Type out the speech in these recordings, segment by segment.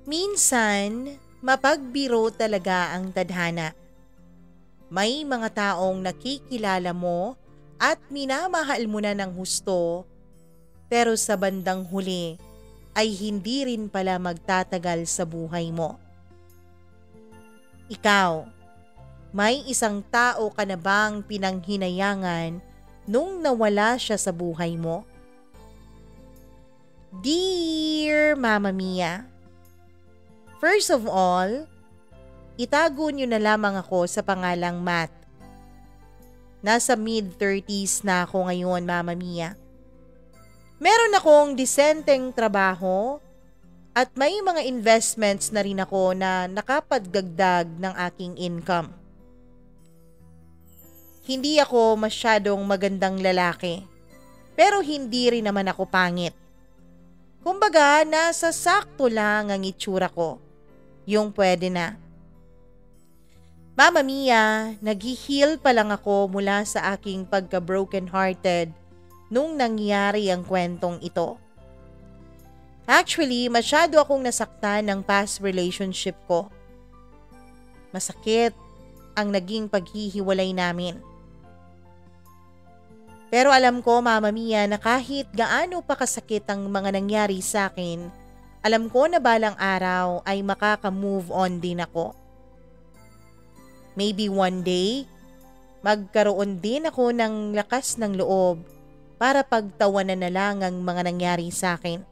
Minsan, mapagbiro talaga ang tadhana. May mga taong nakikilala mo at minamahal mo na ng husto, pero sa bandang huli ay hindi rin pala magtatagal sa buhay mo. Ikaw, may isang tao ka na bang pinanghinayangan nung nawala siya sa buhay mo? Dear Mama Mia, first of all, itago niyo na lamang ako sa pangalang Matt. Nasa mid-30s na ako ngayon, Mama Mia. Meron akong disenteng trabaho at may mga investments na rin ako na nakapagdagdag ng aking income. Hindi ako masyadong magandang lalaki, pero hindi rin naman ako pangit. Kumbaga, nasa sakto lang ang itsura ko. Yung pwede na. Mama Mia, nag-heal pa lang ako mula sa aking pagka-broken-hearted nung nangyari ang kwentong ito. Actually, masyado akong nasaktan ng past relationship ko. Masakit ang naging paghihiwalay namin. Pero alam ko, Mama Mia, na kahit gaano pa kasakit ang mga nangyari sa akin, alam ko na balang araw ay makaka-move on din ako. Maybe one day, magkaroon din ako ng lakas ng loob para pagtawanan na lang ang mga nangyari sa akin.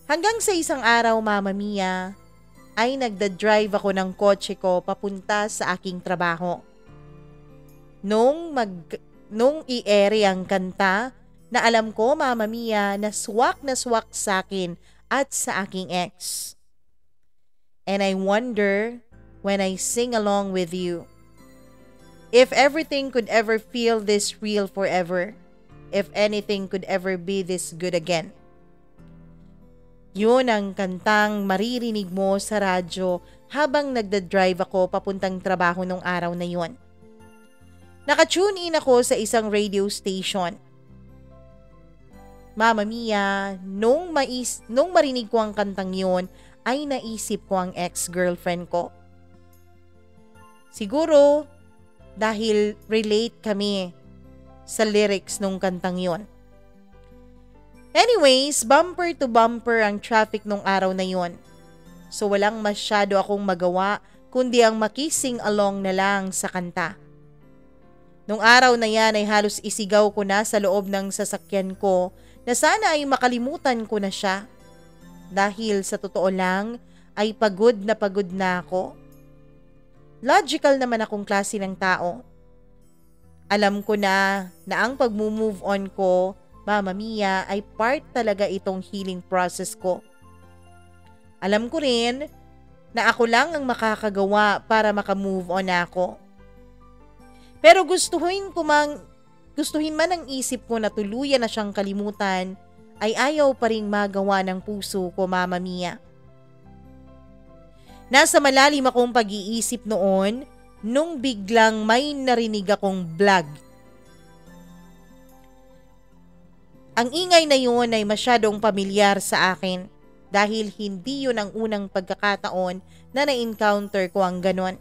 Hanggang sa isang araw, Mama Mia, ay nagda-drive ako ng kotse ko papunta sa aking trabaho. Nung i-ere ang kanta na alam ko, Mama Mia, na swak sa akin at sa aking ex. And I wonder when I sing along with you, if everything could ever feel this real forever, if anything could ever be this good again. Yun ang kantang maririnig mo sa radyo habang nagda-drive ako papuntang trabaho nung araw na yun. Naka-tune in ako sa isang radio station. Mama Mia, nung marinig ko ang kantang yun, ay naisip ko ang ex-girlfriend ko. Siguro dahil relate kami sa lyrics nung kantang yun. Anyways, bumper to bumper ang traffic nung araw na yun. So walang masyado akong magawa kundi ang makising along na lang sa kanta. Nung araw na yan ay halos isigaw ko na sa loob ng sasakyan ko na sana ay makalimutan ko na siya. Dahil sa totoo lang ay pagod na ako. Logical naman akong klase ng tao. Alam ko na ang pag-move on ko, Mama Mia, ay part talaga itong healing process ko. Alam ko rin na ako lang ang makakagawa para makamove on ako. Pero gustuhin man ang isip ko na tuluyan na siyang kalimutan, ay ayaw pa ring magawa ng puso ko, Mama Mia. Nasa malalim akong pag-iisip noon nung biglang may narinig akong vlog. Ang ingay na yun ay masyadong pamilyar sa akin dahil hindi yun ang unang pagkakataon na na-encounter ko ang ganon.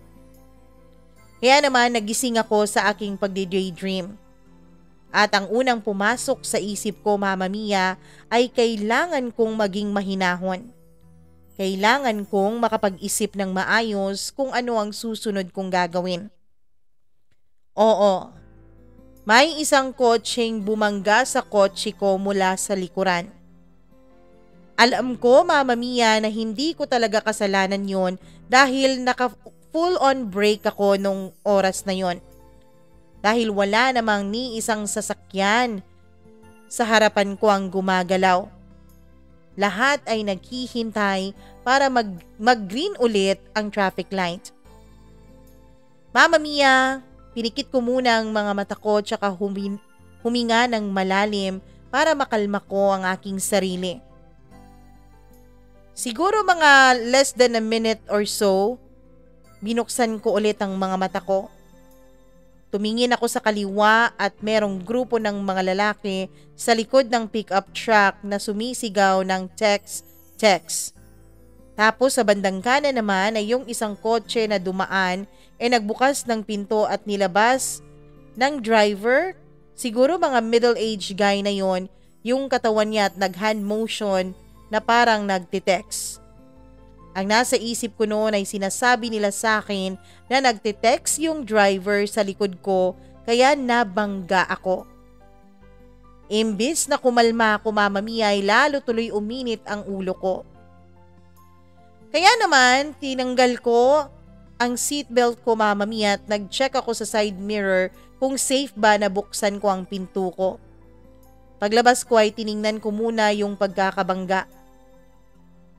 Kaya naman nagising ako sa aking pagdi-daydream. At ang unang pumasok sa isip ko, Mama Mia, ay kailangan kong maging mahinahon. Kailangan kong makapag-isip ng maayos kung ano ang susunod kong gagawin. Oo, may isang kotseng bumangga sa kotse ko mula sa likuran. Alam ko, Mama Mia, na hindi ko talaga kasalanan yon dahil naka-full on break ako nung oras na yon. Dahil wala namang ni isang sasakyan sa harapan ko ang gumagalaw. Lahat ay naghihintay para mag-green ulit ang traffic light. Mama Mia, pinikit ko muna ang mga mata ko tsaka huminga ng malalim para makalma ko ang aking sarili. Siguro mga less than a minute or so, binuksan ko ulit ang mga mata ko. Tumingin ako sa kaliwa at merong grupo ng mga lalaki sa likod ng pickup truck na sumisigaw ng text. Tapos sa bandang kanan naman ay yung isang kotse na dumaan nagbukas ng pinto at nilabas ng driver. Siguro mga middle-aged guy na yon, yung katawan niya at nag-hand motion na parang nagtitext. Ang nasa isip ko noon ay sinasabi nila sa akin na nagtitext yung driver sa likod ko kaya nabangga ako. Imbis na kumalma ako Mama Mia ay lalo tuloy uminit ang ulo ko. Kaya naman tinanggal ko ang seatbelt ko Mama Mia at nag-check ako sa side mirror kung safe ba na buksan ko ang pinto ko. Paglabas ko ay tiningnan ko muna yung pagkakabangga.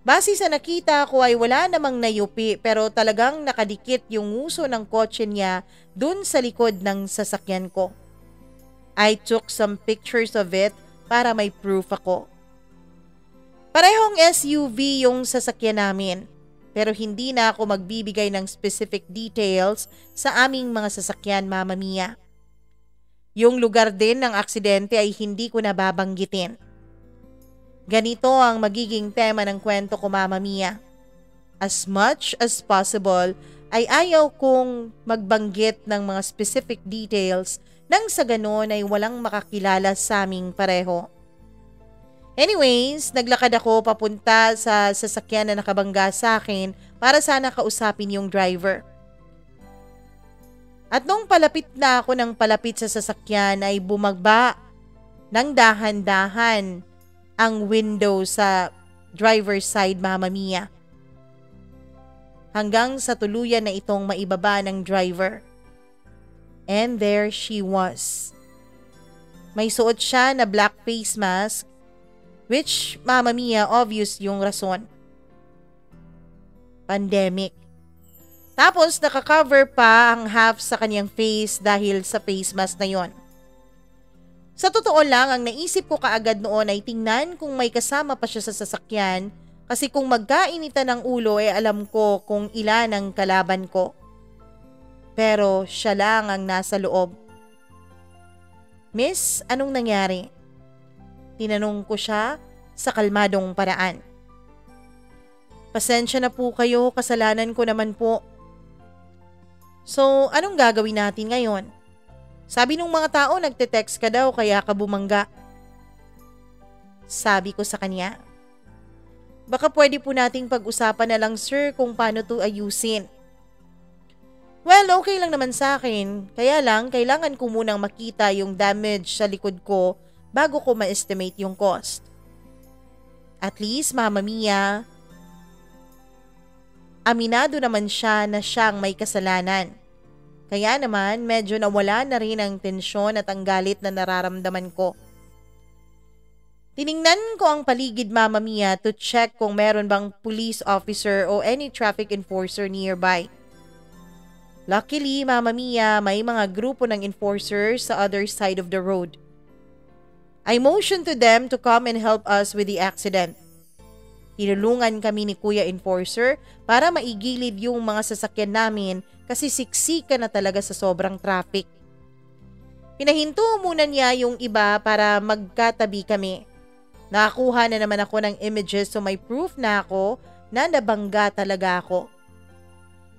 Base sa nakita ko ay wala namang nayupi pero talagang nakadikit yung nguso ng kotse niya dun sa likod ng sasakyan ko. I took some pictures of it para may proof ako. Parehong SUV yung sasakyan namin pero hindi na ako magbibigay ng specific details sa aming mga sasakyan Mama Mia. Yung lugar din ng aksidente ay hindi ko nababanggitin. Ganito ang magiging tema ng kwento ko Mama Mia. As much as possible ay ayaw kong magbanggit ng mga specific details nang sa ganon ay walang makakilala sa aming pareho. Anyways, naglakad ako papunta sa sasakyan na nakabangga sa akin para sana kausapin yung driver. At nung palapit na ako ng palapit sa sasakyan ay bumagba ng dahan-dahan ang window sa driver's side Mama Mia. Hanggang sa tuluyan na itong maibaba ng driver. And there she was. May suot siya na black face mask which Mama Mia obvious yung rason. Pandemic. Tapos nakakover pa ang half sa kanyang face dahil sa face mask na yon. Sa totoo lang, ang naisip ko kaagad noon ay tingnan kung may kasama pa siya sa sasakyan kasi kung magkainitan ng ulo alam ko kung ilan ang kalaban ko. Pero siya lang ang nasa loob. Miss, anong nangyari? Tinanong ko siya sa kalmadong paraan. Pasensya na po kayo, kasalanan ko naman po. So, anong gagawin natin ngayon? Sabi nung mga tao, nagte-text ka daw kaya ka bumangga. Sabi ko sa kanya. Baka pwede po nating pag-usapan na lang sir kung paano to ayusin. Well, okay lang naman sa akin. Kaya lang, kailangan ko munang makita yung damage sa likod ko bago ko ma-estimate yung cost. At least, Mama Mia, aminado naman siya na siyang may kasalanan. Kaya naman medyo nawala na rin ang tensyon at ang galit na nararamdaman ko. Tiningnan ko ang paligid Mama Mia to check kung meron bang police officer o any traffic enforcer nearby. Luckily, Mama Mia, may mga grupo ng enforcers sa other side of the road. I motioned to them to come and help us with the accident. Tinulungan kami ni Kuya Enforcer para maigilid yung mga sasakyan namin kasi siksikan na talaga sa sobrang traffic. Pinahinto muna niya yung iba para magkatabi kami. Nakakuha na naman ako ng images so may proof na ako na nabangga talaga ako.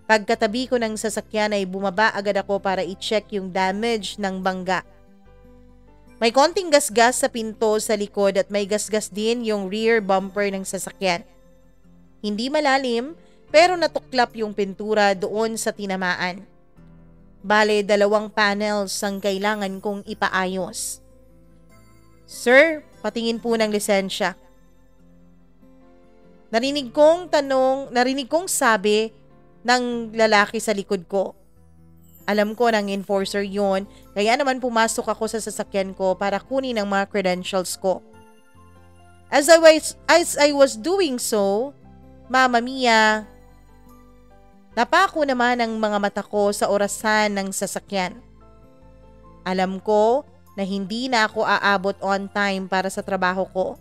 Pagkatabi ko ng sasakyan ay bumaba agad ako para i-check yung damage ng bangga. May konting gasgas sa pinto sa likod at may gasgas din yung rear bumper ng sasakyan. Hindi malalim pero natuklap yung pintura doon sa tinamaan. Bale, 2 panels ang kailangan kong ipaayos. Sir, patingin po ng lisensya. Narinig kong sabi ng lalaki sa likod ko. Alam ko ng enforcer yon, kaya naman pumasok ako sa sasakyan ko para kunin ang mga credentials ko. As I was doing so, Mama Mia, napako naman ang mga mata ko sa orasan ng sasakyan. Alam ko na hindi na ako aabot on time para sa trabaho ko.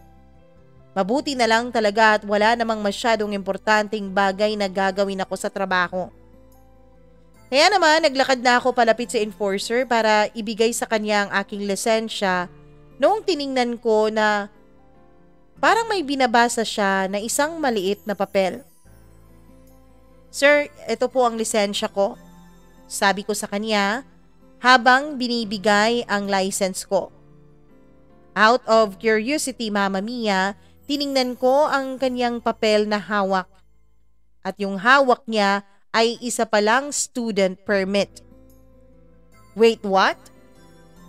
Mabuti na lang talaga at wala namang masyadong importanteng bagay na gagawin ako sa trabaho. Kaya naman naglakad na ako palapit sa enforcer para ibigay sa kanya ang aking lisensya noong tiningnan ko na parang may binabasa siya na isang maliit na papel. Sir, ito po ang lisensya ko. Sabi ko sa kanya habang binibigay ang license ko. Out of curiosity, Mama Mia, tiningnan ko ang kanyang papel na hawak. At yung hawak niya ay isa palang student permit. Wait, what?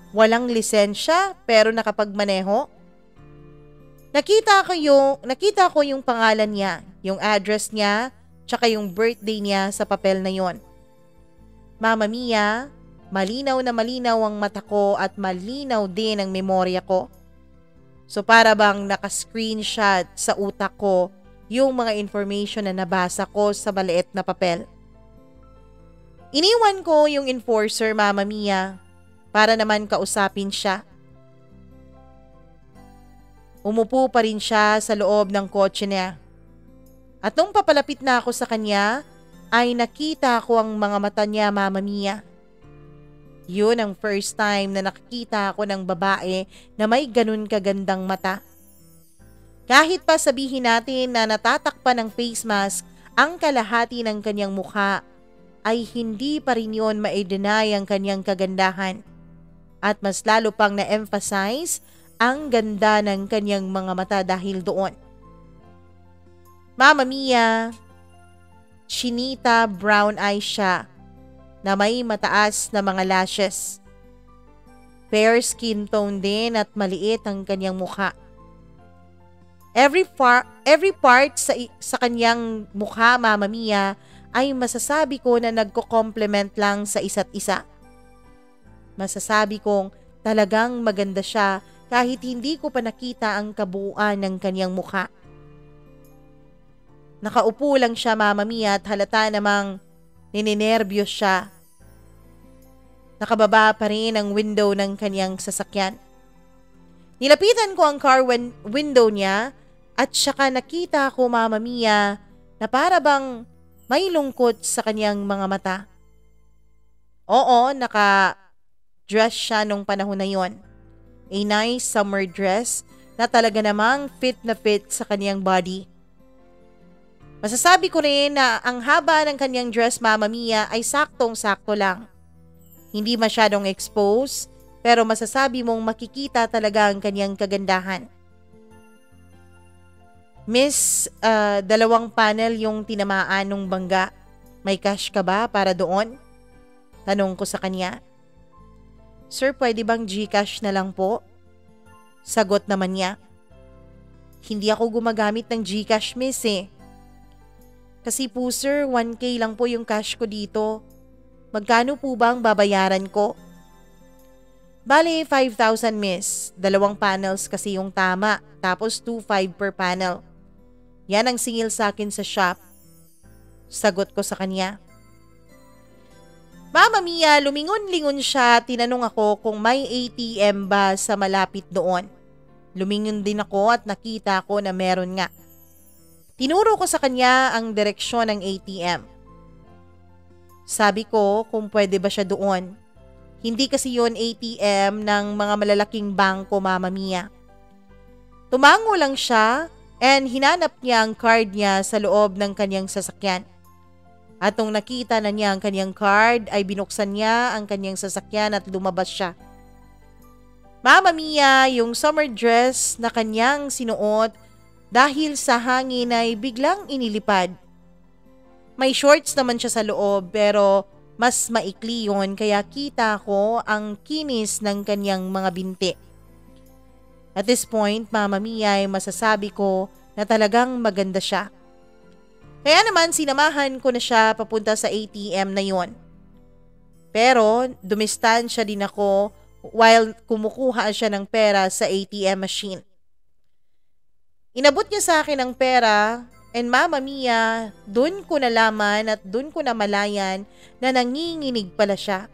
Walang lisensya pero nakapagmaneho? Nakita ko yung pangalan niya, yung address niya, tsaka yung birthday niya sa papel na yon. Mama Mia, malinaw na malinaw ang mata ko at malinaw din ang memorya ko. So para bang naka-screenshot sa utak ko yung mga information na nabasa ko sa maliit na papel. Iniwan ko yung enforcer, Mama Mia, para naman kausapin siya. Umupo pa rin siya sa loob ng kotse niya. At nung papalapit na ako sa kanya, ay nakita ko ang mga mata niya, Mama Mia. Yun ang first time na nakikita ako ng babae na may ganun kagandang mata. Kahit pa sabihin natin na natatakpan ng face mask ang kalahati ng kanyang mukha, ay hindi pa rin yun ma-deny ang kanyang kagandahan. At mas lalo pang na-emphasize ang ganda ng kanyang mga mata dahil doon. Mama Mia, chinita brown eyes siya na may mataas na mga lashes. Fair skin tone din at maliit ang kanyang mukha. Every part sa kanyang mukha, Mama Mia, ay masasabi ko na nagko-complement lang sa isa't isa. Masasabi kong talagang maganda siya kahit hindi ko pa nakita ang kabuuan ng kanyang mukha. Nakaupo lang siya, Mama Mia, at halata namang nininervyos siya. Nakababa pa rin ang window ng kanyang sasakyan. Nilapitan ko ang car window niya at saka nakita ko, Mama Mia, na para bang may lungkot sa kanyang mga mata. Oo, naka-dress siya nung panahon na yon. A nice summer dress na talaga namang fit na fit sa kanyang body. Masasabi ko rin na ang haba ng kanyang dress, Mama Mia, ay saktong-sakto lang. Hindi masyadong exposed, pero masasabi mong makikita talaga ang kanyang kagandahan. Miss, 2 panel yung tinamaan nung bangga. May cash ka ba para doon? Tanong ko sa kanya. Sir, pwede bang GCash na lang po? Sagot naman niya. Hindi ako gumagamit ng GCash, miss eh. Kasi po sir, 1K lang po yung cash ko dito. Magkano po ba ang babayaran ko? Bale, 5,000 miss. 2 panels kasi yung tama. Tapos 2,500 per panel. Yan ang singil sa akin sa shop. Sagot ko sa kanya. Mama Mia, lumingon-lingon siya. Tinanong ako kung may ATM ba sa malapit doon. Lumingon din ako at nakita ko na meron nga. Tinuro ko sa kanya ang direksyon ng ATM. Sabi ko kung pwede ba siya doon. Hindi kasi yon ATM ng mga malalaking bangko, Mama Mia. Tumango lang siya and hinanap niya ang card niya sa loob ng kanyang sasakyan. At nung nakita na niya ang kanyang card ay binuksan niya ang kanyang sasakyan at lumabas siya. Mama Mia, yung summer dress na kanyang sinuot dahil sa hangin ay biglang inilipad. May shorts naman siya sa loob pero mas maikli yun kaya kita ko ang kinis ng kanyang mga binti. At this point, Mama Mia, ay masasabi ko na talagang maganda siya. Kaya naman sinamahan ko na siya papunta sa ATM na yon. Pero dumistansya din ako while kumukuha siya ng pera sa ATM machine. Inabot niya sa akin ang pera and Mama Mia, dun ko nalaman at dun ko namalayan na nanginginig pala siya.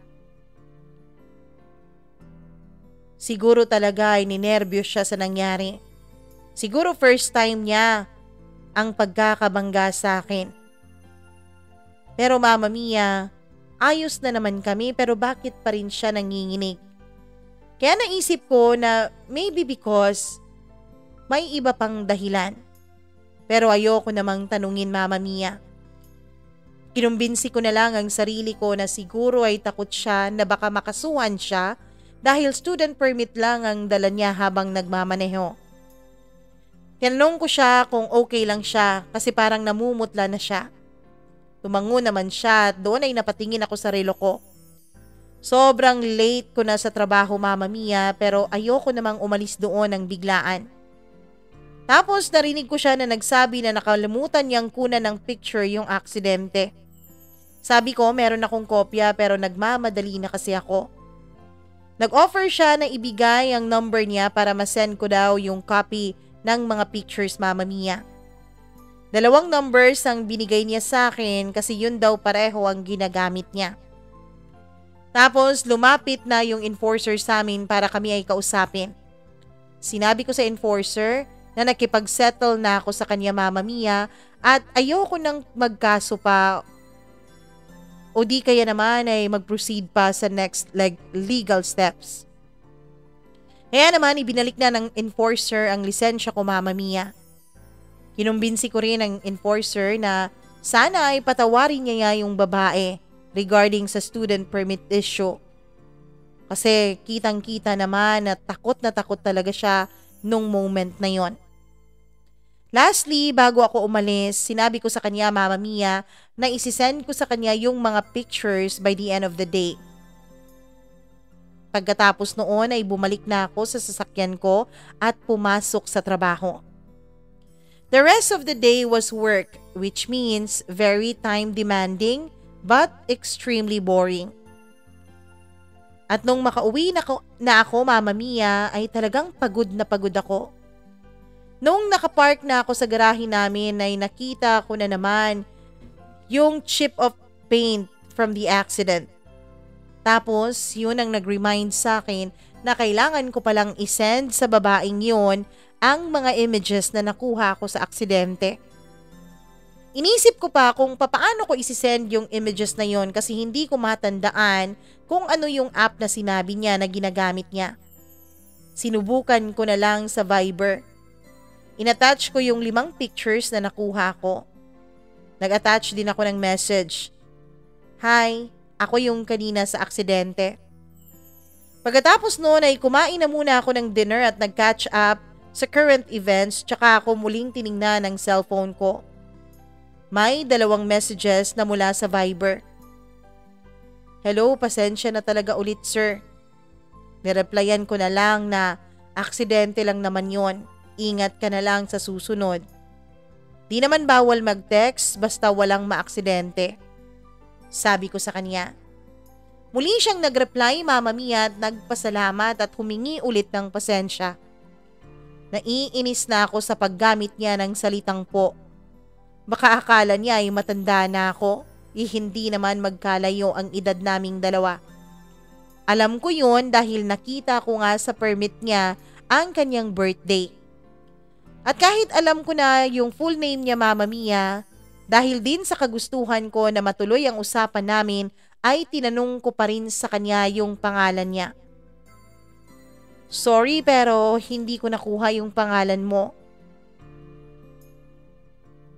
Siguro talaga ay ninervyos siya sa nangyari. Siguro first time niya ang pagkakabangga sa akin. Pero Mama Mia, ayos na naman kami pero bakit pa rin siya nanginginig? Kaya naisip ko na maybe because may iba pang dahilan. Pero ayoko namang tanungin, Mama Mia. Kinumbinsi ko na lang ang sarili ko na siguro ay takot siya na baka makasuhan siya dahil student permit lang ang dala niya habang nagmamaneho. Tinanong ko siya kung okay lang siya kasi parang namumutla na siya. Tumango naman siya at doon ay napatingin ako sa relo ko. Sobrang late ko na sa trabaho, Mama Mia, pero ayoko namang umalis doon ng biglaan. Tapos narinig ko siya na nagsabi na nakalimutan niyang kunan ng picture yung aksidente. Sabi ko meron akong kopya pero nagmamadali na kasi ako. Nag-offer siya na ibigay ang number niya para masend ko daw yung copy ng mga pictures, Mama Mia. 2 numbers ang binigay niya sa akin kasi yun daw pareho ang ginagamit niya. Tapos lumapit na yung enforcer sa amin para kami ay kausapin. Sinabi ko sa enforcer na nakipag-settle na ako sa kanya, Mama Mia, at ayoko nang magkaso pa o di kaya naman ay mag-proceed pa sa next legal steps. Kaya naman ibinalik na ng enforcer ang lisensya ko, Mama Mia. Kinumbinsi ko rin ang enforcer na sana ay patawarin niya yung babae regarding sa student permit issue. Kasi kitang-kita naman na takot talaga siya nung moment na yon. Lastly, bago ako umalis, sinabi ko sa kanya, Mama Mia, na isisend ko sa kanya yung mga pictures by the end of the day. Pagkatapos noon ay bumalik na ako sa sasakyan ko at pumasok sa trabaho. The rest of the day was work, which means very time demanding but extremely boring. At nung makauwi na ako, Mama Mia, ay talagang pagod na pagod ako. Nung nakapark na ako sa garahe namin ay nakita ko na naman yung chip of paint from the accident. Tapos yun ang nag-remind sa akin na kailangan ko palang isend sa babaeng yun ang mga images na nakuha ko sa aksidente. Inisip ko pa kung papaano ko isisend yung images na yun kasi hindi ko matandaan kung ano yung app na sinabi niya na ginagamit niya. Sinubukan ko na lang sa Viber. Inattach ko yung 5 pictures na nakuha ko. Nag-attach din ako ng message. Hi, ako yung kanina sa aksidente. Pagkatapos noon ay kumain na muna ako ng dinner at nag-catch up sa current events tsaka ako muling tiningnan ng cellphone ko. May 2 messages na mula sa Viber. Hello, pasensya na talaga ulit, sir. Nireplyan ko na lang na aksidente lang naman yon. Ingat ka na lang sa susunod. Di naman bawal mag-text basta walang maaksidente. Sabi ko sa kanya. Muli siyang nag-reply, Mama Mia, at nagpasalamat at humingi ulit ng pasensya. Naiinis na ako sa paggamit niya ng salitang po. Baka akala niya ay matanda na ako, hindi naman magkalayo ang edad naming dalawa. Alam ko yun dahil nakita ko nga sa permit niya ang kanyang birthday. At kahit alam ko na yung full name niya, Mama Mia, dahil din sa kagustuhan ko na matuloy ang usapan namin, ay tinanong ko pa rin sa kanya yung pangalan niya. Sorry pero hindi ko nakuha yung pangalan mo.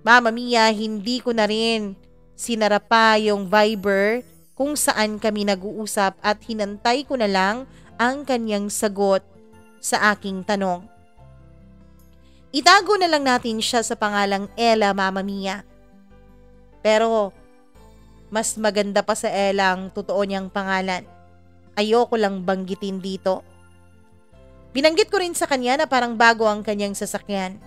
Mama Mia, hindi ko na rin sinara pa yung Viber kung saan kami nag-uusap at hinantay ko na lang ang kanyang sagot sa aking tanong. Itago na lang natin siya sa pangalang Ella, Mama Mia. Pero mas maganda pa sa Ella ang totoo niyang pangalan. Ayoko lang banggitin dito. Binanggit ko rin sa kanya na parang bago ang kanyang sasakyan.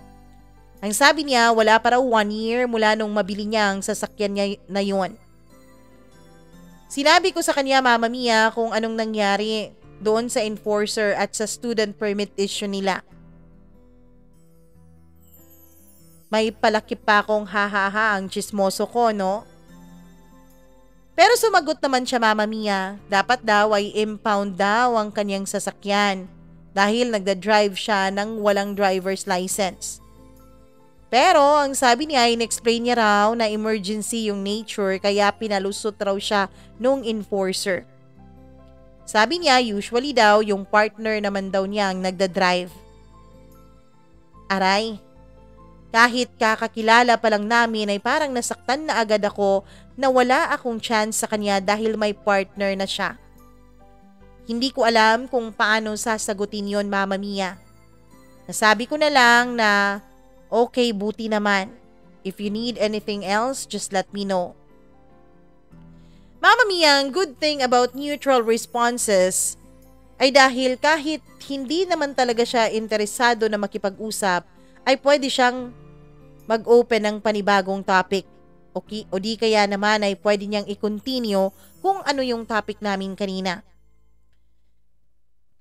Ang sabi niya wala pa raw 1 year mula nung mabili niya ang sasakyan niya na yun. Sinabi ko sa kanya, Mama Mia, kung anong nangyari doon sa enforcer at sa student permit issue nila. May palakip pa akong hahaha ang chismoso ko, no? Pero sumagot naman siya, Mama Mia, dapat daw ay impound daw ang kanyang sasakyan dahil nagda-drive siya ng walang driver's license. Pero ang sabi niya, in-explain niya raw na emergency yung nature kaya pinalusot raw siya nung enforcer. Sabi niya, usually daw yung partner naman daw niya ang nagda-drive. Aray, Kahit kakakilala pa lang namin ay parang nasaktan na agad ako na wala akong chance sa kanya dahil may partner na siya. Hindi ko alam kung paano sasagutin yon, Mama Mia. Nasabi ko na lang na okay, buti naman. If you need anything else, just let me know. Mama Mia, ang good thing about neutral responses ay dahil kahit hindi naman talaga siya interesado na makipag-usap, ay pwede siyang mag-open ng panibagong topic. O di kaya naman ay pwede niyang i-continue kung ano yung topic namin kanina.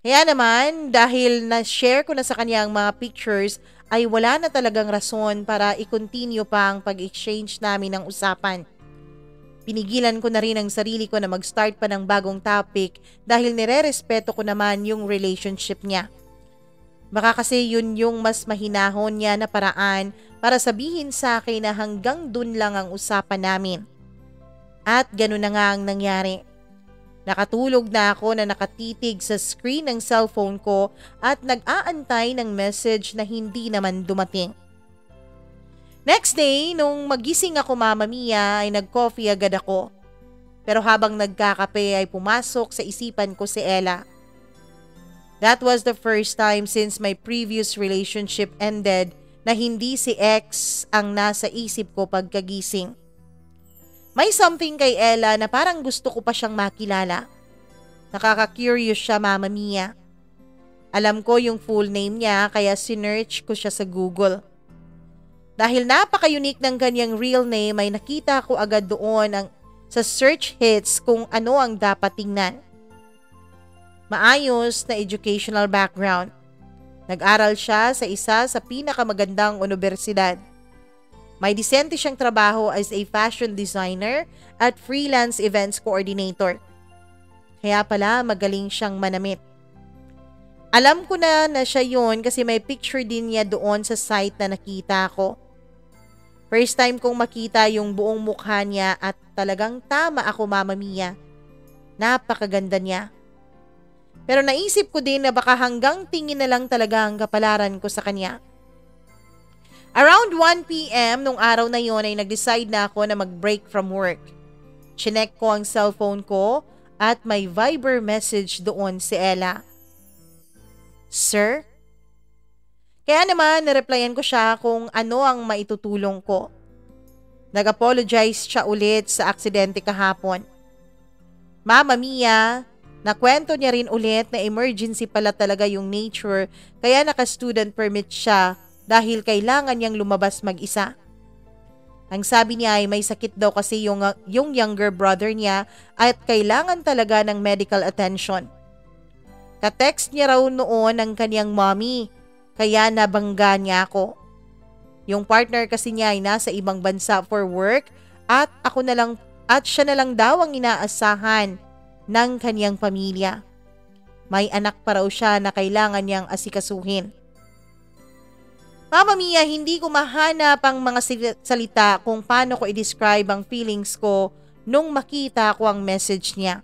Kaya naman, dahil na-share ko na sa kanya ang mga pictures, ay wala na talagang rason para i-continue pa ang pag-exchange namin ng usapan. Pinigilan ko na rin ang sarili ko na mag-start pa ng bagong topic dahil nire-respeto ko naman yung relationship niya. Baka kasi yun yung mas mahinahon niya na paraan para sabihin sa akin na hanggang dun lang ang usapan namin. At ganun na nga ang nangyari. Nakatulog na ako na nakatitig sa screen ng cellphone ko at nag-aantay ng message na hindi naman dumating. Next day, nung magising ako, Mama Mia, ay nag-coffee agad ako. Pero habang nagkakape ay pumasok sa isipan ko si Ella. That was the first time since my previous relationship ended na hindi si ex ang nasa isip ko pagkagising. May something kay Ella na parang gusto ko pa siyang makilala. Nakaka-curious siya, Mama Mia. Alam ko yung full name niya kaya sinearch ko siya sa Google. Dahil napaka-unique ng kanyang real name ay nakita ko agad doon sa search hits kung ano ang dapat tingnan. Maayos na educational background. Nag-aral siya sa isa sa pinakamagandang universidad. May disente siyang trabaho as a fashion designer at freelance events coordinator. Kaya pala magaling siyang manamit. Alam ko na siya yun kasi may picture din niya doon sa site na nakita ko. First time kong makita yung buong mukha niya at talagang tama ako, Mama Mia. Napakaganda niya. Pero naisip ko din na baka hanggang tingin na lang talaga ang kapalaran ko sa kanya. Around 1 p.m. nung araw na yon ay nag-decide na ako na mag-break from work. Chinek ko ang cellphone ko at may Viber message doon si Ella. Sir? Kaya naman nareplyan ko siya kung ano ang maitutulong ko. Nag-apologize siya ulit sa aksidente kahapon. Mama Mia, nakwento niya rin ulit na emergency pala talaga yung nature kaya naka-student permit siya dahil kailangan niyang lumabas mag-isa. Ang sabi niya ay may sakit daw kasi yung younger brother niya at kailangan talaga ng medical attention. Ka-text niya raw noon ang kanyang mommy. Kaya nabangga niya ako. Yung partner kasi niya ay nasa ibang bansa for work at siya na lang daw ang inaasahan ng kanyang pamilya. May anak pa raw siya na kailangan niyang asikasuhin. Mama Mia, hindi ko mahanap ang mga salita kung paano ko i-describe ang feelings ko nung makita ko ang message niya.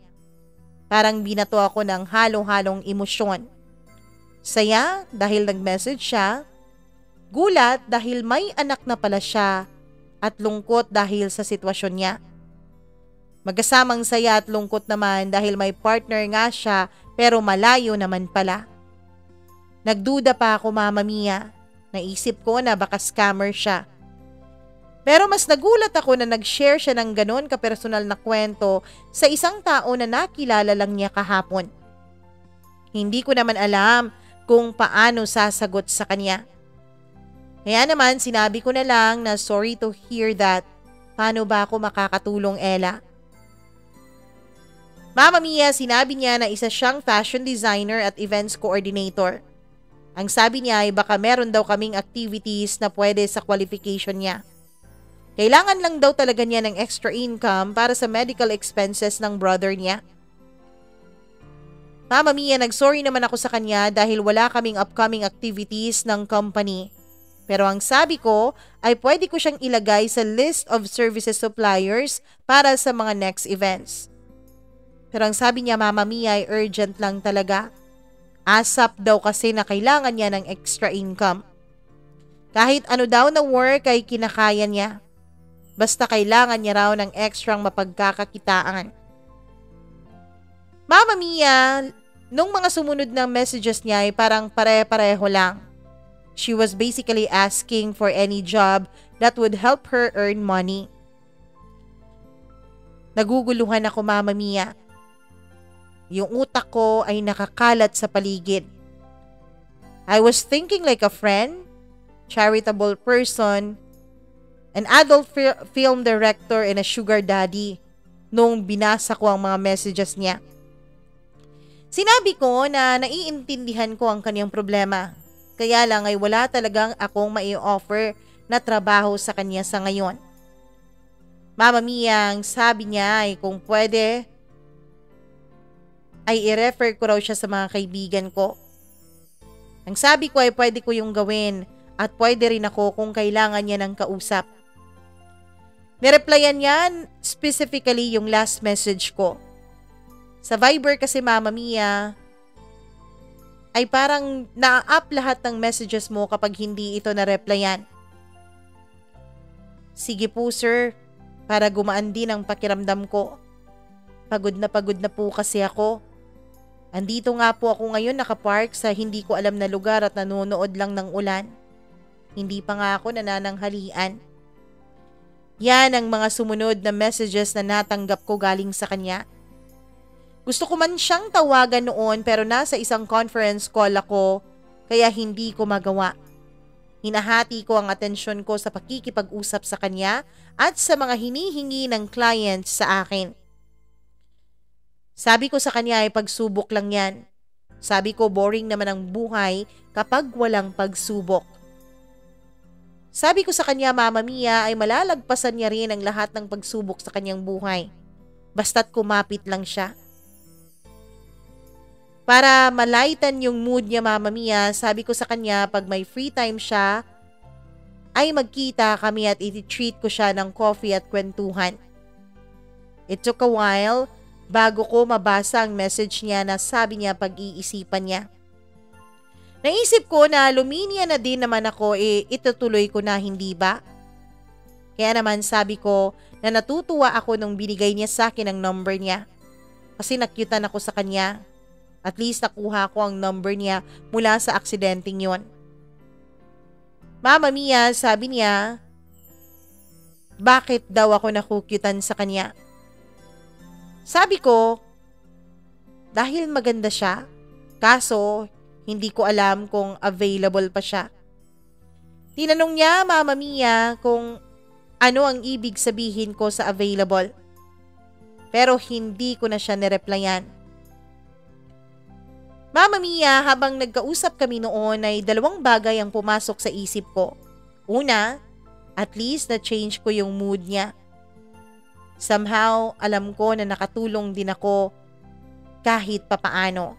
Parang binato ako ng halong-halong emosyon. Saya dahil nag-message siya, gulat dahil may anak na pala siya, at lungkot dahil sa sitwasyon niya. Magkasamang saya at lungkot naman dahil may partner nga siya pero malayo naman pala. Nagduda pa ako, Mama Mia. Naisip ko na baka scammer siya. Pero mas nagulat ako na nag-share siya ng ganon kapersonal na kwento sa isang tao na nakilala lang niya kahapon. Hindi ko naman alam kung paano sasagot sa kanya. Kaya naman sinabi ko na lang na sorry to hear that. Paano ba ako makakatulong, Ella? Mama Mia, sinabi niya na isa siyang fashion designer at events coordinator. Ang sabi niya ay baka meron daw kaming activities na pwede sa qualification niya. Kailangan lang daw talaga niya ng extra income para sa medical expenses ng brother niya. Mama Mia, nagsorry naman ako sa kanya dahil wala kaming upcoming activities ng company. Pero ang sabi ko ay pwede ko siyang ilagay sa list of services suppliers para sa mga next events. Pero ang sabi niya, Mama Mia, ay urgent lang talaga. ASAP daw kasi na kailangan niya ng extra income. Kahit ano daw na work ay kinakaya niya. Basta kailangan niya raw ng extrang mapagkakakitaan. Mama Mia, nung mga sumunod na messages niya ay parang pare-pareho lang. She was basically asking for any job that would help her earn money. Naguguluhan ako, Mama Mia. Yung utak ko ay nakakalat sa paligid. I was thinking like a friend, charitable person, an adult film director, and a sugar daddy nung binasa ko ang mga messages niya. Sinabi ko na naiintindihan ko ang kanyang problema. Kaya lang ay wala talagang akong mai-offer na trabaho sa kanya sa ngayon. Mama Mia, ang sabi niya ay kung pwede ay i-refer ko raw siya sa mga kaibigan ko. Ang sabi ko ay pwede ko yung gawin at pwede rin ako kung kailangan niya ng kausap. Nireplyan niya specifically yung last message ko. Sa Viber kasi, Mama Mia, ay parang na-up lahat ng messages mo kapag hindi ito na-replyan. Sige po sir, para gumaan din ang pakiramdam ko. Pagod na po kasi ako. Andito nga po ako ngayon nakapark sa hindi ko alam na lugar at nanonood lang ng ulan. Hindi pa nga ako nanananghalian. Yan ang mga sumunod na messages na natanggap ko galing sa kanya. Gusto ko man siyang tawagan noon pero nasa isang conference call ako kaya hindi ko magawa. Hinahati ko ang atensyon ko sa pakikipag-usap sa kanya at sa mga hinihingi ng clients sa akin. Sabi ko sa kanya ay pagsubok lang yan. Sabi ko boring naman ang buhay kapag walang pagsubok. Sabi ko sa kanya, Mama Mia, ay malalagpasan niya rin ang lahat ng pagsubok sa kanyang buhay. Basta't kumapit lang siya. Para malaitan yung mood niya, Mama Mia, sabi ko sa kanya pag may free time siya, ay magkita kami at iti-treat ko siya ng coffee at kwentuhan. It took a while bago ko mabasa ang message niya na sabi niya pag-iisipan niya. Naisip ko na luminya na din naman ako itutuloy ko na, hindi ba? Kaya naman sabi ko na natutuwa ako nung binigay niya sa akin ang number niya. Kasi nakyutan ako sa kanya. At least nakuha ko ang number niya mula sa aksidenteng yon. Mama Mia, sabi niya, bakit daw ako nakukyutan sa kanya? Sabi ko, dahil maganda siya, kaso hindi ko alam kung available pa siya. Tinanong niya, Mama Mia, kung ano ang ibig sabihin ko sa available. Pero hindi ko na siya nireplyan. Mama Mia, habang nagkausap kami noon ay dalawang bagay ang pumasok sa isip ko. Una, at least na-change ko yung mood niya. Somehow, alam ko na nakatulong din ako kahit papaano.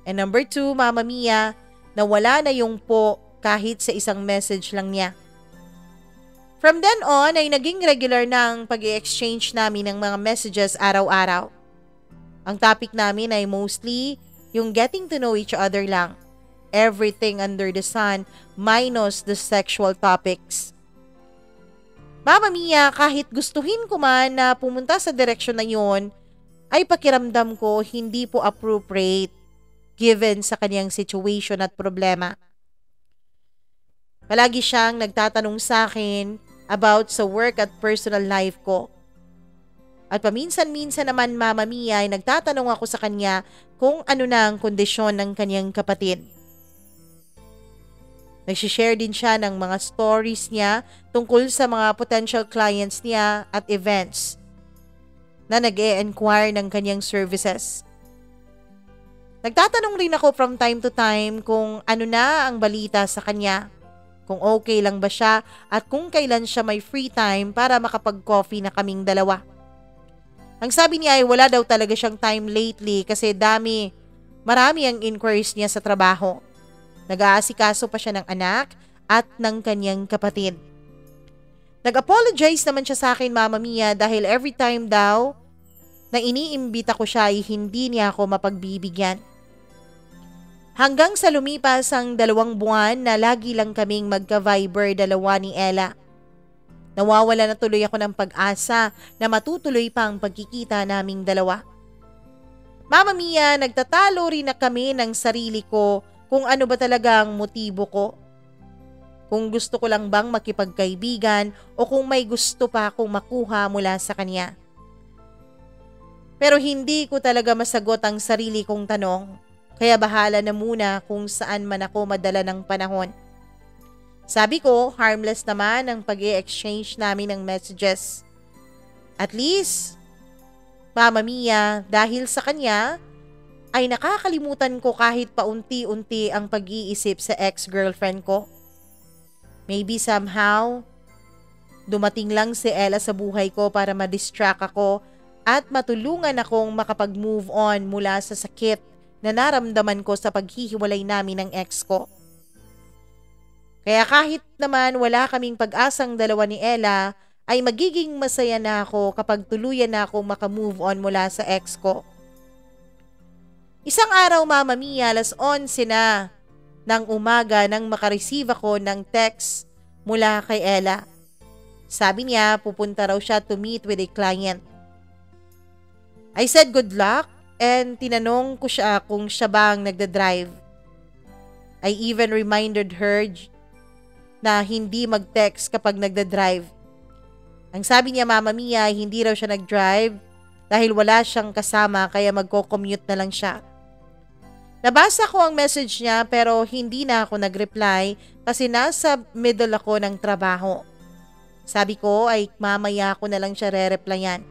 And number 2, Mama Mia, nawala na yung po kahit sa isang message lang niya. From then on ay naging regular na ang pag-i-exchange namin ng mga messages araw-araw. Ang topic namin ay mostly yung getting to know each other lang. Everything under the sun minus the sexual topics. Mama Mia, kahit gustuhin ko man na pumunta sa direksyon na yun, ay pakiramdam ko hindi po appropriate given sa kanyang situation at problema. Palagi siyang nagtatanong sa akin about sa work at personal life ko. At paminsan-minsan naman, Mama Mia, ay nagtatanong ako sa kanya kung ano na ang kondisyon ng kanyang kapatid. Nagsishare din siya ng mga stories niya tungkol sa mga potential clients niya at events na nag-e-enquire ng kanyang services. Nagtatanong rin ako from time to time kung ano na ang balita sa kanya, kung okay lang ba siya at kung kailan siya may free time para makapag-coffee na kaming dalawa. Ang sabi niya ay wala daw talaga siyang time lately kasi marami ang inquiries niya sa trabaho. Nag-aasikaso pa siya ng anak at ng kanyang kapatid. Nag-apologize naman siya sa akin, Mama Mia, dahil every time daw na iniimbita ko siya ay hindi niya ako mapagbibigyan. Hanggang sa lumipas ang 2 buwan na lagi lang kaming magka-Viber dalawa ni Ella. Nawawala na tuloy ako ng pag-asa na matutuloy pa ang pagkikita naming dalawa. Mama Mia, nagtatalo rin na kami ng sarili ko kung ano ba talaga ang motibo ko. Kung gusto ko lang bang makipagkaibigan o kung may gusto pa akong makuha mula sa kanya. Pero hindi ko talaga masagot ang sarili kong tanong. Kaya bahala na muna kung saan man ako madala ng panahon. Sabi ko, harmless naman ang pag-i-exchange namin ng messages. At least, Mama Mia, dahil sa kanya, ay nakakalimutan ko kahit paunti-unti ang pag-iisip sa ex-girlfriend ko. Maybe somehow, dumating lang si Ella sa buhay ko para ma-distract ako at matulungan akong makapag-move on mula sa sakit na naramdaman ko sa paghihiwalay namin ng ex ko. Kaya kahit naman wala kaming pag-asang dalawa ni Ella, ay magiging masaya na ako kapag tuluyan na akong makamove on mula sa ex ko. Isang araw, Mama Mia, 11:00 na ng umaga nang makareceive ako ng text mula kay Ella. Sabi niya pupunta raw siya to meet with a client. I said good luck and tinanong ko siya kung siya ba ang nagdadrive. I even reminded her na hindi mag-text kapag nagdadrive. Ang sabi niya, Mama Mia, hindi raw siya nag-drive dahil wala siyang kasama kaya magko-commute na lang siya. Nabasa ko ang message niya pero hindi na ako nag-reply kasi nasa middle ako ng trabaho. Sabi ko ay mamaya ko na lang siya re-replyan.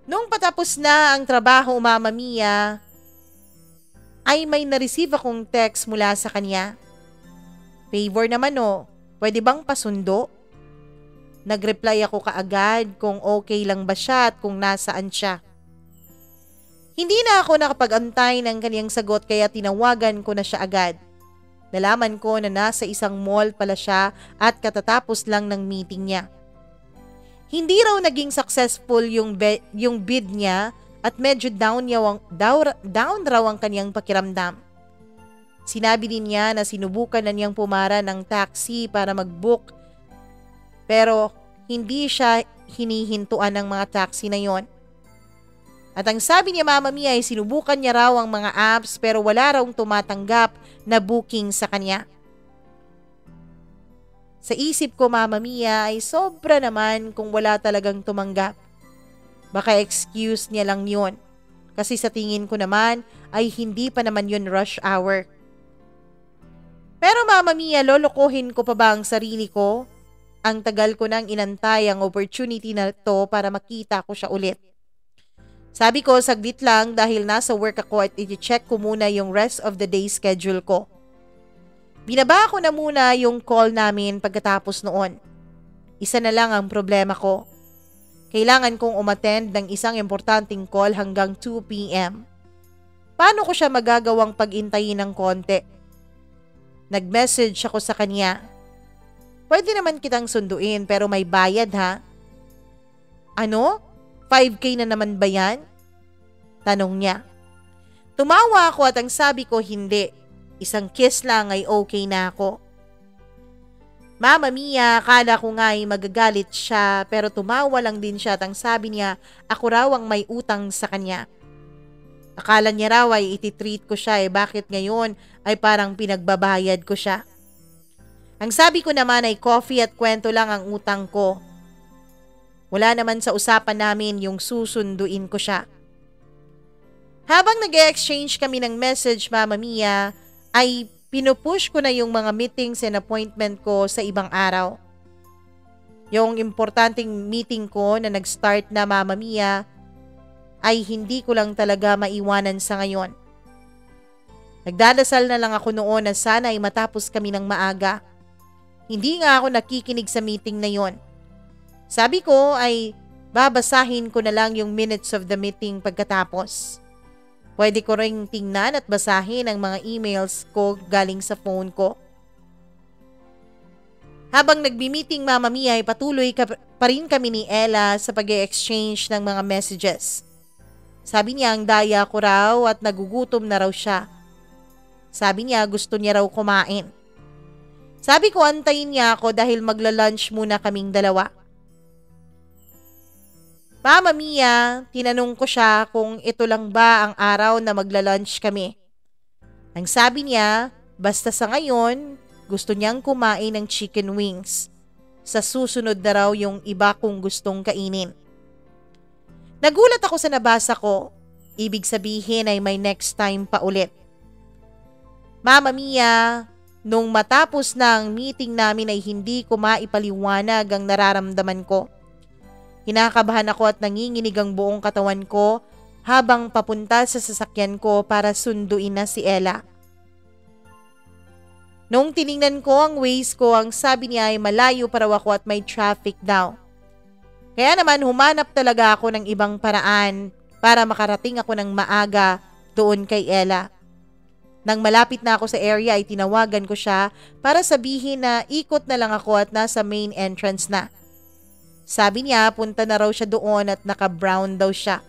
Nung patapos na ang trabaho, Mama Mia, ay may na-receive akong text mula sa kanya. Favor naman pwede bang pasundo? Nag-reply ako kaagad kung okay lang ba siya at kung nasaan siya. Hindi na ako nakapag-antay ng kaniyang sagot kaya tinawagan ko na siya agad. Nalaman ko na nasa isang mall pala siya at katatapos lang ng meeting niya. Hindi raw naging successful yung bid niya at medyo down raw ang kaniyang pakiramdam. Sinabi din niya na sinubukan na niyang pumara ng taxi para mag-book pero hindi siya hinihintuan ng mga taxi na yon. At ang sabi niya, Mama Mia, ay sinubukan niya raw ang mga apps pero wala raw tumatanggap na booking sa kanya. Sa isip ko, Mama Mia, ay sobra naman kung wala talagang tumanggap. Baka excuse niya lang yun. Kasi sa tingin ko naman ay hindi pa naman yun rush hour. Pero Mama Mia, lolokohin ko pa ba ang sarili ko? Ang tagal ko nang inantay ang opportunity na to para makita ko siya ulit. Sabi ko, saglit lang dahil nasa work ako at i-check ko muna yung rest of the day schedule ko. Binaba ko na muna yung call namin pagkatapos noon. Isa na lang ang problema ko. Kailangan kong umattend ng isang importanteng call hanggang 2 p.m. Paano ko siya magagawang pag-intayin ng konti? Nag-message ako sa kanya. Pwede naman kitang sunduin pero may bayad ha? Ano? 5K na naman ba yan? Tanong niya. Tumawa ako at ang sabi ko hindi. Isang kiss lang ay okay na ako. Mama Mia, akala ko nga ay magagalit siya pero tumawa lang din siya at ang sabi niya ako raw ang may utang sa kanya. Akala niya raw ay ititreat ko siya bakit ngayon ay parang pinagbabayad ko siya. Ang sabi ko naman ay coffee at kwento lang ang utang ko. Wala naman sa usapan namin yung susunduin ko siya. Habang nag-exchange kami ng message, Mama Mia, ay pinupush ko na yung mga meetings and appointment ko sa ibang araw. Yung importanteng meeting ko na nag-start na, Mama Mia, ay hindi ko lang talaga maiwanan sa ngayon. Nagdadasal na lang ako noon na sana ay matapos kami ng maaga. Hindi nga ako nakikinig sa meeting na yon. Sabi ko ay babasahin ko na lang yung minutes of the meeting pagkatapos. Pwede ko ring tingnan at basahin ang mga emails ko galing sa phone ko. Habang nagbi-meeting, Mama Mia, ay patuloy pa rin kami ni Ella sa pag-exchange ng mga messages. Sabi niya ang daya ko raw at nagugutom na raw siya. Sabi niya gusto niya raw kumain. Sabi ko antayin niya ako dahil magla-lunch muna kaming dalawa. Mama Mia, tinanong ko siya kung ito lang ba ang araw na magla-lunch kami. Ang sabi niya, basta sa ngayon, gusto niyang kumain ng chicken wings. Sa susunod na raw yung iba kong gustong kainin. Nagulat ako sa nabasa ko. Ibig sabihin ay may next time pa ulit. Mama Mia, nung matapos na ang meeting namin ay hindi ko maipaliwanag ang nararamdaman ko. Kinakabahan ako at nanginginig ang buong katawan ko habang papunta sa sasakyan ko para sunduin na si Ella. Nung tiningnan ko ang Waze ko, ang sabi niya ay malayo pa raw ako at may traffic daw. Kaya naman humanap talaga ako ng ibang paraan para makarating ako ng maaga doon kay Ella. Nang malapit na ako sa area ay tinawagan ko siya para sabihin na ikot na lang ako at nasa main entrance na. Sabi niya punta na raw siya doon at naka-brown daw siya.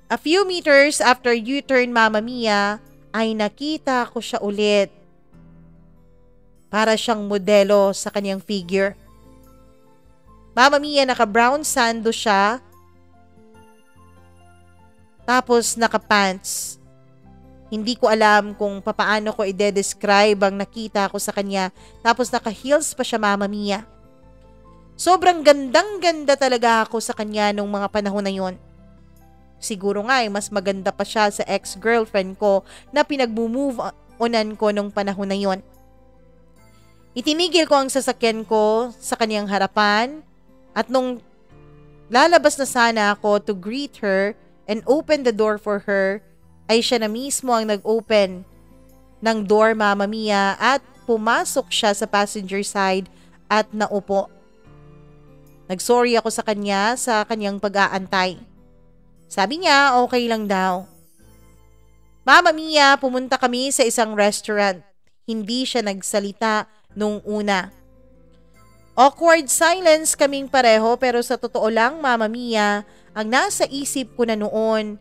A few meters after U-turn Mama Mia ay nakita ko siya ulit. Para siyang modelo sa kanyang figure. Mama Mia, naka-brown sando siya. Tapos naka-pants. Hindi ko alam kung papaano ko i-describe ang nakita ko sa kanya. Tapos naka-heels pa siya Mama Mia. Sobrang gandang-ganda talaga ako sa kanya nung mga panahon na yon. Siguro nga mas maganda pa siya sa ex-girlfriend ko na pinag-move onan ko nung panahon na yon. Itinigil ko ang sasakyan ko sa kanyang harapan at nung lalabas na sana ako to greet her and open the door for her, ay siya na mismo ang nag-open ng door Mama Mia at pumasok siya sa passenger side at naupo. Nagsorry ako sa kanya sa kanyang pag-aantay. Sabi niya okay lang daw. Mama Mia, pumunta kami sa isang restaurant. Hindi siya nagsalita nung una. Awkward silence kaming pareho pero sa totoo lang Mama Mia, ang nasa isip ko na noon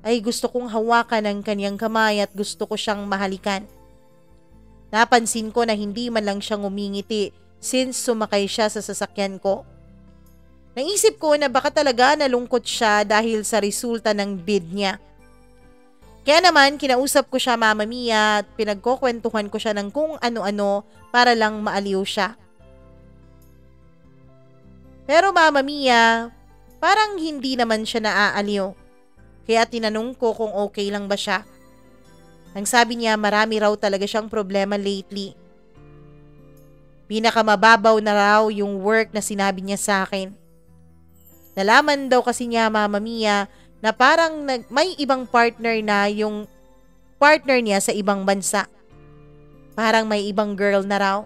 ay gusto kong hawakan ang kanyang kamay at gusto ko siyang mahalikan. Napansin ko na hindi man lang siyang umingiti since sumakay siya sa sasakyan ko. Naisip ko na baka talaga nalungkot siya dahil sa resulta ng bid niya. Kaya naman kinausap ko siya Mama Mia at pinagkukwentuhan ko siya ng kung ano-ano para lang maaliw siya. Pero Mama Mia, parang hindi naman siya naaaliw. Kaya tinanong ko kung okay lang ba siya. Ang sabi niya marami raw talaga siyang problema lately. Pinakamababaw na raw yung work na sinabi niya sa akin. Nalaman daw kasi niya Mama Mia na parang may ibang partner na yung partner niya sa ibang bansa. Parang may ibang girl na raw.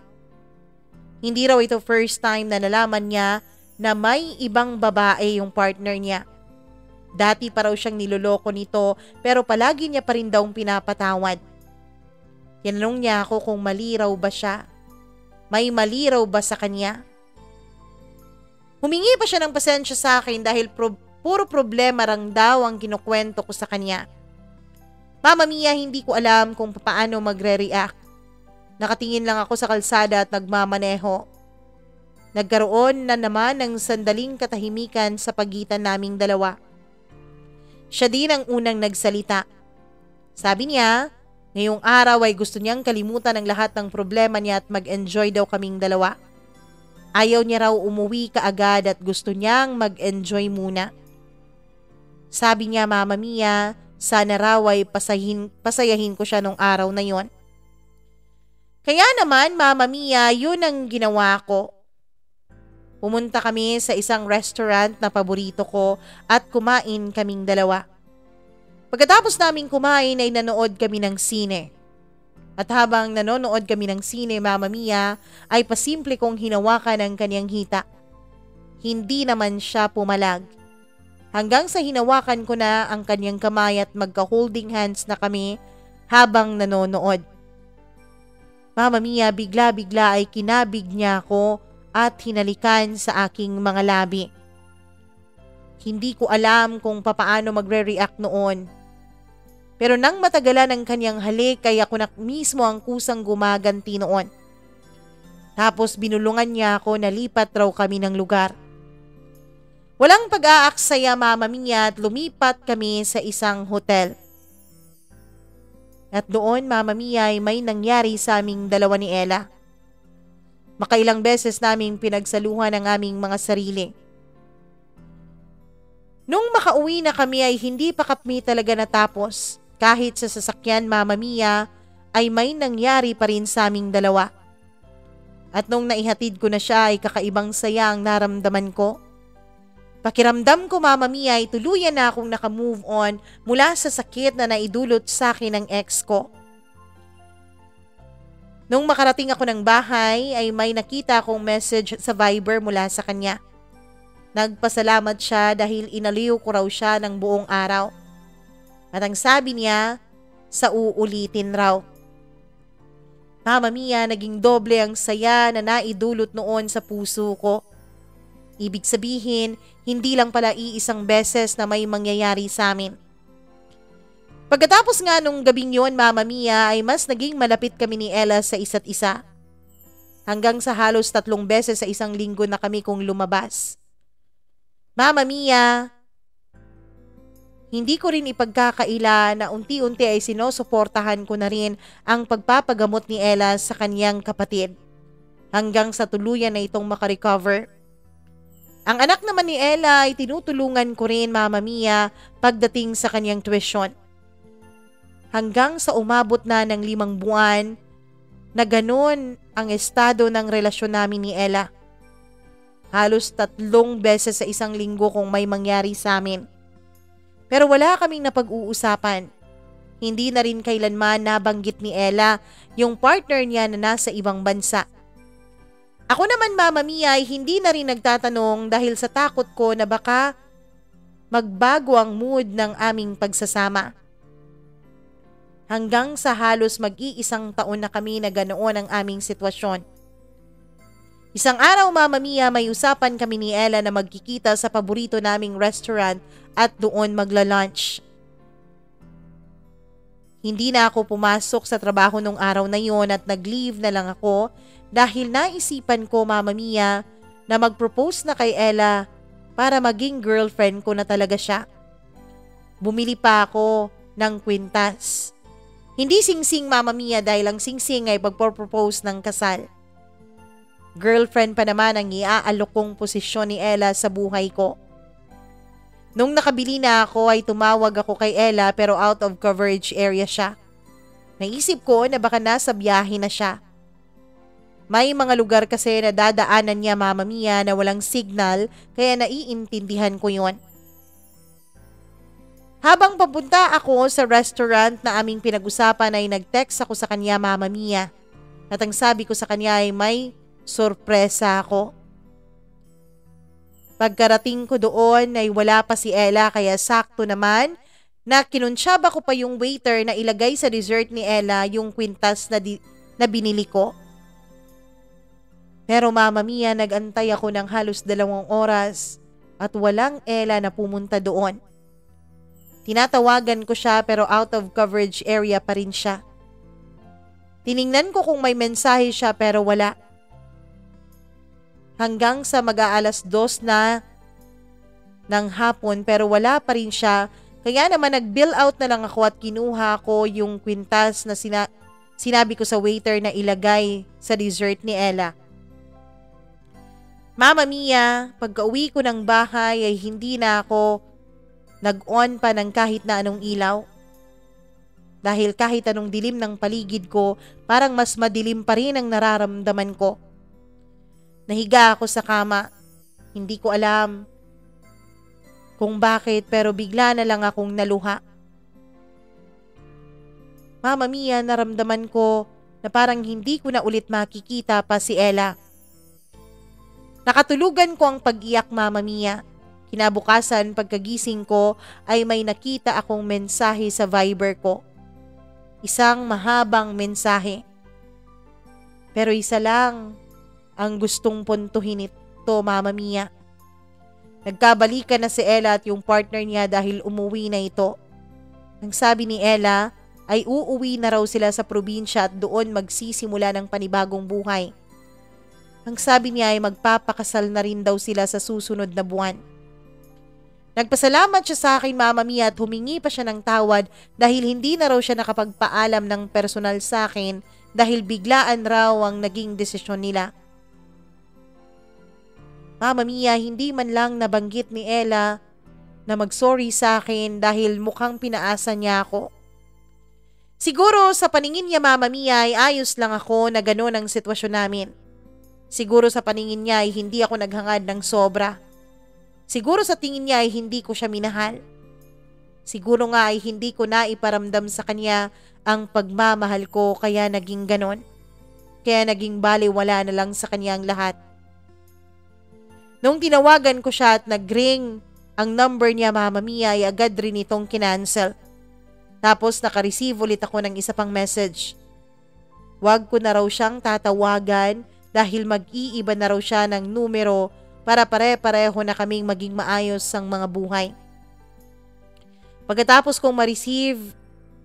Hindi raw ito first time na nalaman niya na may ibang babae yung partner niya. Dati pa raw siyang niloloko nito pero palagi niya pa rin daw pinapatawad. Tinanong niya ako kung mali raw ba siya. May mali raw ba sa kanya? Humingi pa siya ng pasensya sa akin dahil puro problema lang daw ang kinukwento ko sa kanya. Mama Mia, hindi ko alam kung paano magre-react. Nakatingin lang ako sa kalsada at nagmamaneho. Nagkaroon na naman ng sandaling katahimikan sa pagitan naming dalawa. Siya din ang unang nagsalita. Sabi niya, ngayong araw ay gusto niyang kalimutan ang lahat ng problema niya at mag-enjoy daw kaming dalawa. Ayaw niya raw umuwi kaagad at gusto niyang mag-enjoy muna. Sabi niya Mama Mia, sana raw ay pasayahin ko siya nung araw na yon. Kaya naman Mama Mia, yun ang ginawa ko. Pumunta kami sa isang restaurant na paborito ko at kumain kaming dalawa. Pagkatapos naming kumain ay nanood kami ng sine. At habang nanonood kami ng sine Mama Mia ay pasimple kong hinawakan ang kanyang hita. Hindi naman siya pumalag. Hanggang sa hinawakan ko na ang kanyang kamay at magka-holding hands na kami habang nanonood. Mama Mia, bigla-bigla ay kinabig niya ako at hinalikan sa aking mga labi. Hindi ko alam kung papaano magre-react noon. Pero nang matagalan ang kanyang halik ay ako na mismo ang kusang gumaganti noon. Tapos binulungan niya ako na lipat raw kami ng lugar. Walang pag-aaksaya Mama Mia at lumipat kami sa isang hotel. At doon Mama Mia ay may nangyari sa aming dalawa ni Ella. Makailang beses naming pinagsaluhan ang aming mga sarili. Nung makauwi na kami ay hindi pa kami talaga natapos. Kahit sa sasakyan Mama Mia ay may nangyari pa rin sa aming dalawa. At nung naihatid ko na siya ay kakaibang saya ang naramdaman ko. Pakiramdam ko Mama Mia ay tuluyan na akong nakamove on mula sa sakit na naidulot sa akin ng ex ko. Nung makarating ako ng bahay ay may nakita akong message sa Viber mula sa kanya. Nagpasalamat siya dahil inaliw ko raw siya ng buong araw. At ang sabi niya, sa uulitin raw. Mama Mia, naging doble ang saya na naidulot noon sa puso ko. Ibig sabihin, hindi lang pala iisang beses na may mangyayari sa amin. Pagkatapos nga nung gabing yon, Mama Mia, ay mas naging malapit kami ni Ella sa isa't isa. Hanggang sa halos 3 beses sa isang linggo na kami kung lumabas. Mama Mia, hindi ko rin ipagkakaila na unti-unti ay sinusuportahan ko na rin ang pagpapagamot ni Ella sa kanyang kapatid. Hanggang sa tuluyan na itong makarecover. Ang anak naman ni Ella ay tinutulungan ko rin Mama Mia pagdating sa kanyang tuition. Hanggang sa umabot na ng 5 buwan na ganun ang estado ng relasyon namin ni Ella. Halos 3 beses sa isang linggo kung may mangyari sa amin. Pero wala kaming napag-uusapan. Hindi na rin kailanman nabanggit ni Ella yung partner niya na nasa ibang bansa. Ako naman Mama Mia ay hindi na rin nagtatanong dahil sa takot ko na baka magbago ang mood ng aming pagsasama. Hanggang sa halos mag-iisang taon na kami na ganoon ang aming sitwasyon. Isang araw Mama Mia, may usapan kami ni Ella na magkikita sa paborito naming restaurant at doon magla-lunch. Hindi na ako pumasok sa trabaho nung araw na yon at nag-leave na lang ako dahil naisipan ko Mama Mia na mag-propose na kay Ella para maging girlfriend ko na talaga siya. Bumili pa ako ng kwintas. Hindi singsing Mama Mia dahil ang singsing ay pagpropose ng kasal. Girlfriend pa naman ang iaalok kong posisyon ni Ella sa buhay ko. Nung nakabili na ako ay tumawag ako kay Ella pero out of coverage area siya. Naisip ko na baka nasa biyahe na siya. May mga lugar kasi na dadaanan niya Mama Mia na walang signal kaya naiintindihan ko yon. Habang papunta ako sa restaurant na aming pinag-usapan ay nag-text ako sa kanya Mama Mia. At ang sabi ko sa kanya ay may sorpresa ako. Pagkarating ko doon ay wala pa si Ella kaya sakto naman na kinunsyaba ko pa yung waiter na ilagay sa dessert ni Ella yung kwintas na binili ko. Pero Mama Mia, nag-antay ako ng halos 2 oras at walang Ella na pumunta doon. Tinatawagan ko siya pero out of coverage area pa rin siya. Tiningnan ko kung may mensahe siya pero wala. Hanggang sa mag-aalas 2 na ng hapon pero wala pa rin siya. Kaya naman nag-bill out na lang ako at kinuha ko yung kwintas na sinabi ko sa waiter na ilagay sa dessert ni Ella. Mama Mia, pagka-uwi ko ng bahay ay hindi na ako nag-on pa ng kahit na anong ilaw. Dahil kahit anong dilim ng paligid ko, parang mas madilim pa rin ang nararamdaman ko. Nahiga ako sa kama. Hindi ko alam kung bakit pero bigla na lang akong naluha. Mama Mia, naramdaman ko na parang hindi ko na ulit makikita pa si Ella. Nakatulugan ko ang pag-iyak Mama Mia. Kinabukasan pagkagising ko ay may nakita akong mensahe sa Viber ko. Isang mahabang mensahe. Pero isa lang ang gustong puntuhin ito, Mama Mia. Nagkabalikan na si Ella at yung partner niya dahil umuwi na ito. Ang sabi ni Ella ay uuwi na raw sila sa probinsya at doon magsisimula ng panibagong buhay. Ang sabi niya ay magpapakasal na rin daw sila sa susunod na buwan. Nagpasalamat siya sa akin, Mama Mia, at humingi pa siya ng tawad dahil hindi na raw siya nakapagpaalam ng personal sa akin dahil biglaan raw ang naging desisyon nila. Mama Mia, hindi man lang nabanggit ni Ella na mag-sorry sa akin dahil mukhang pinaasa niya ako. Siguro sa paningin niya, Mama Mia, ay ayos lang ako na gano'n ang sitwasyon namin. Siguro sa paningin niya ay hindi ako naghangad ng sobra. Siguro sa tingin niya ay hindi ko siya minahal. Siguro nga ay hindi ko naiparamdam sa kanya ang pagmamahal ko kaya naging ganon. Kaya naging baliwala na lang sa kanya ang lahat. Nung tinawagan ko siya at nag-ring ang number niya, Mama Mia, ay agad rin itong kinancel. Tapos nakareceive ulit ako ng isa pang message. Wag ko na raw siyang tatawagan dahil mag-iiba na raw siya ng numero para pare-pareho na kaming maging maayos ang mga buhay. Pagkatapos kong ma-receive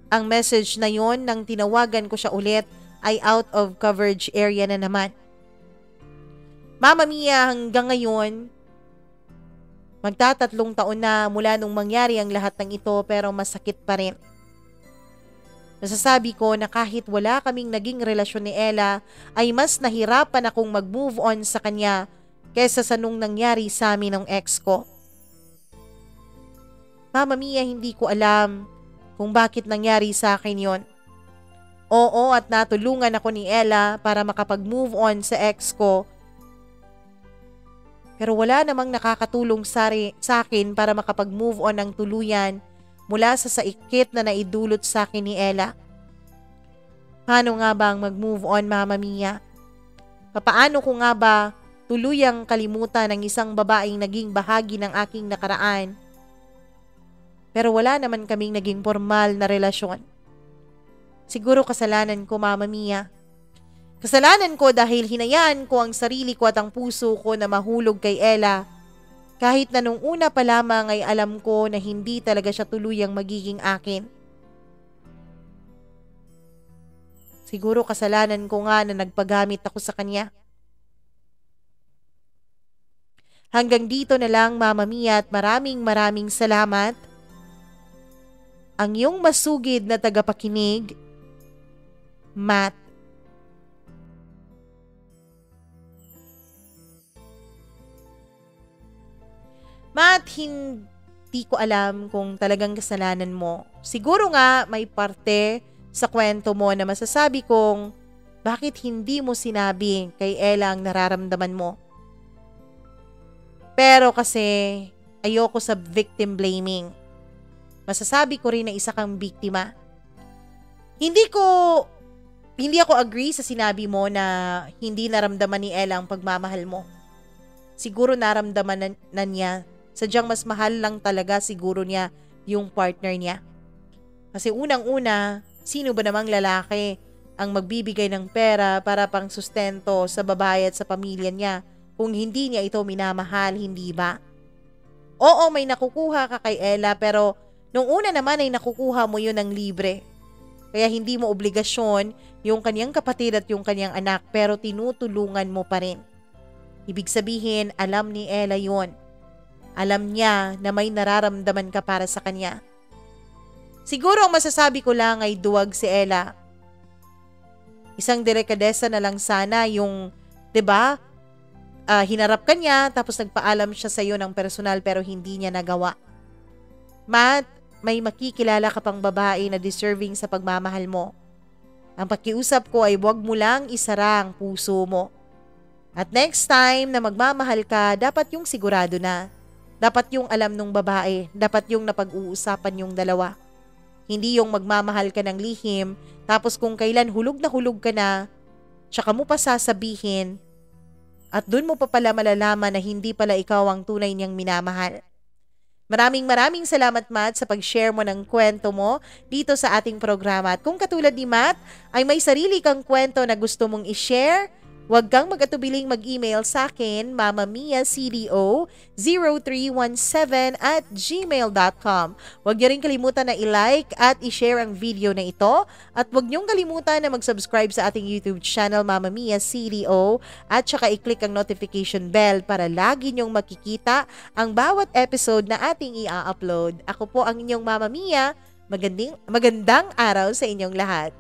ang message na yon, nang tinawagan ko siya ulit ay out of coverage area na naman. Mama Mia, hanggang ngayon, magta-3 taon na mula nung mangyari ang lahat ng ito pero masakit pa rin. Masasabi ko na kahit wala kaming naging relasyon ni Ella ay mas nahirapan akong mag-move on sa kanya kesa sa nung nangyari sa amin ng ex ko. Mama Mia, hindi ko alam kung bakit nangyari sa akin yon. Oo, at natulungan ako ni Ella para makapag-move on sa ex ko. Pero wala namang nakakatulong sa akin para makapag-move on ng tuluyan mula sa saikit na naidulot sa akin ni Ella. Paano nga ba ang mag-move on, Mama Mia? Papaano ko nga ba tuluyang kalimutan ng isang babaeng naging bahagi ng aking nakaraan? Pero wala naman kaming naging formal na relasyon. Siguro kasalanan ko, Mama Mia. Kasalanan ko dahil hinayaan ko ang sarili ko at ang puso ko na mahulog kay Ella kahit na nung una pa lamang ay alam ko na hindi talaga siya tuluyang magiging akin. Siguro kasalanan ko nga na nagpagamit ako sa kanya. Hanggang dito na lang, Mama Mia, at maraming salamat. Ang iyong masugid na tagapakinig, Matt. Matt, hindi ko alam kung talagang kasalanan mo. Siguro nga may parte sa kwento mo na masasabi kong bakit hindi mo sinabi kay Ella ang nararamdaman mo. Pero kasi ayoko sa victim blaming. Masasabi ko rin na isa kang biktima. Hindi ako agree sa sinabi mo na hindi naramdaman ni Ella ang pagmamahal mo. Siguro naramdaman na niya. Sadyang mas mahal lang talaga siguro niya yung partner niya. Kasi unang-una, sino ba namang lalaki ang magbibigay ng pera para pang sustento sa babae at sa pamilya niya kung hindi niya ito minamahal, hindi ba? Oo, may nakukuha ka kay Ella pero nung una naman ay nakukuha mo yun ng libre. Kaya hindi mo obligasyon yung kanyang kapatid at yung kanyang anak pero tinutulungan mo pa rin. Ibig sabihin, alam ni Ella yun. Alam niya na may nararamdaman ka para sa kanya. Siguro ang masasabi ko lang ay duwag si Ella. Isang delikadesa na lang sana yung, 'di ba? Hinarap ka niya tapos nagpaalam siya sa iyo ng personal pero hindi niya nagawa. Matt, may makikilala ka pang babae na deserving sa pagmamahal mo. Ang pakiusap ko ay huwag mo lang isara ang puso mo. At next time na magmamahal ka, dapat yung sigurado na. Dapat yung alam nung babae, dapat yung napag-uusapan yung dalawa. Hindi yung magmamahal ka ng lihim, tapos kung kailan hulog ka na, tsaka mo pa sasabihin, at dun mo pa pala malalaman na hindi pala ikaw ang tunay niyang minamahal. Maraming salamat, Matt, sa pag-share mo ng kwento mo dito sa ating programa. At kung katulad ni Matt, ay may sarili kang kwento na gusto mong i-share, Huwag kang mag-atubiling mag-email sa akin, mamamiacdo0317@gmail.com. Huwag niyo rin kalimutan na i-like at i-share ang video na ito. At huwag niyong kalimutan na mag-subscribe sa ating YouTube channel, Mama Mia CDO, at saka i-click ang notification bell para lagi niyong makikita ang bawat episode na ating i-upload. Ako po ang inyong Mama Mia. Magandang araw sa inyong lahat.